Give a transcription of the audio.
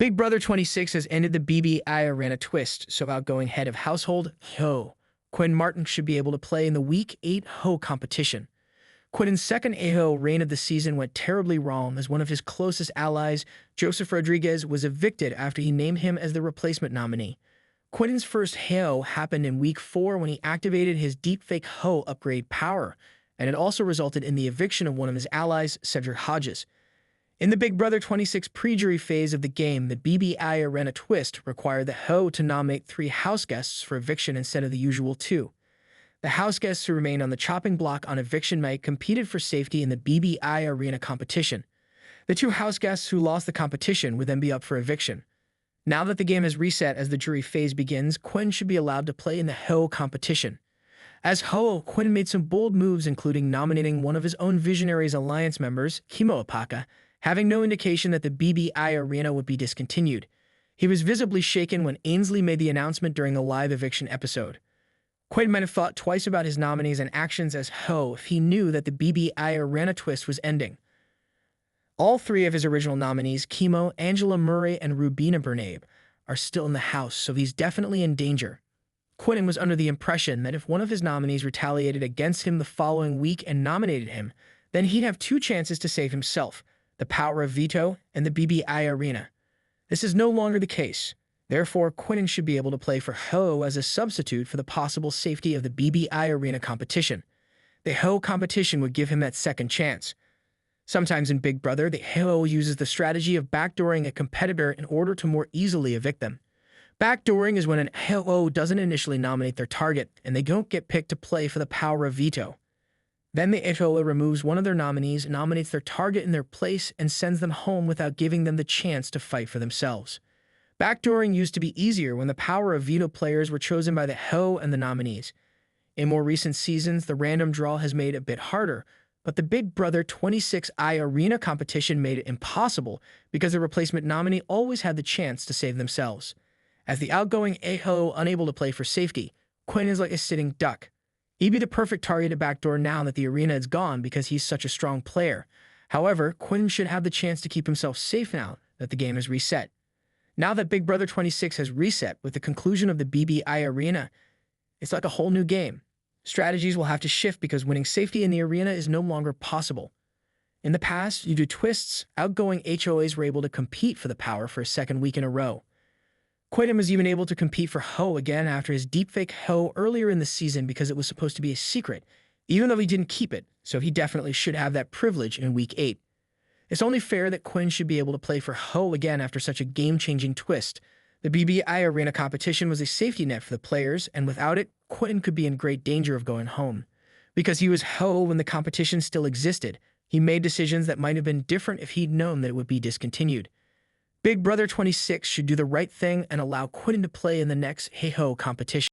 Big Brother 26 has ended the BBI Arena twist, so outgoing head of household, HOH, Quinn Martin should be able to play in the Week 8 HOH competition. Quinn's second HOH reign of the season went terribly wrong as one of his closest allies, Joseph Rodriguez, was evicted after he named him as the replacement nominee. Quinn's first HOH happened in Week 4 when he activated his deepfake HOH upgrade power, and it also resulted in the eviction of one of his allies, Cedric Hodges. In the Big Brother 26 pre-jury phase of the game, the BBI Arena twist required the HOH to nominate 3 house guests for eviction instead of the usual 2. The house guests who remained on the chopping block on eviction night competed for safety in the BBI Arena competition. The 2 house guests who lost the competition would then be up for eviction. Now that the game has reset as the jury phase begins, Quinn should be allowed to play in the HOH competition. As HOH, Quinn made some bold moves, including nominating one of his own Visionaries Alliance members, Kimo Apaka, having no indication that the BBI Arena would be discontinued. He was visibly shaken when Ainsley made the announcement during the live eviction episode. Quinn might have thought twice about his nominees and actions as HOH if he knew that the BBI Arena twist was ending. All 3 of his original nominees, Kimo, Angela Murray, and Rubina Bernabe, are still in the house, so he's definitely in danger. Quinn was under the impression that if one of his nominees retaliated against him the following week and nominated him, then he'd have 2 chances to save himself: the power of veto and the BBI Arena. This is no longer the case. Therefore, Quinn should be able to play for HOH as a substitute for the possible safety of the BBI Arena competition. The HOH competition would give him that second chance. Sometimes in Big Brother, the HOH uses the strategy of backdooring a competitor in order to more easily evict them. Backdooring is when an HOH doesn't initially nominate their target and they don't get picked to play for the power of veto. Then the HOH removes one of their nominees, nominates their target in their place, and sends them home without giving them the chance to fight for themselves. Backdooring used to be easier when the power of veto players were chosen by the HOH and the nominees. In more recent seasons, the random draw has made it a bit harder, but the Big Brother 26i Arena competition made it impossible because the replacement nominee always had the chance to save themselves. As the outgoing HOH unable to play for safety, Quinn is like a sitting duck. He'd be the perfect target to backdoor now that the arena is gone because he's such a strong player. However, Quinn should have the chance to keep himself safe now that the game is reset. Now that Big Brother 26 has reset with the conclusion of the BBI Arena, it's like a whole new game. Strategies will have to shift because winning safety in the arena is no longer possible. In the past, due to twists, outgoing HOAs were able to compete for the power for a second week in a row. Quinn was even able to compete for HOH again after his deepfake HOH earlier in the season because it was supposed to be a secret, even though he didn't keep it, so he definitely should have that privilege in Week 8. It's only fair that Quinn should be able to play for HOH again after such a game-changing twist. The BBI Arena competition was a safety net for the players, and without it, Quinn could be in great danger of going home. Because he was HOH when the competition still existed, he made decisions that might have been different if he'd known that it would be discontinued. Big Brother 26 should do the right thing and allow Quinn to play in the next HOH competition.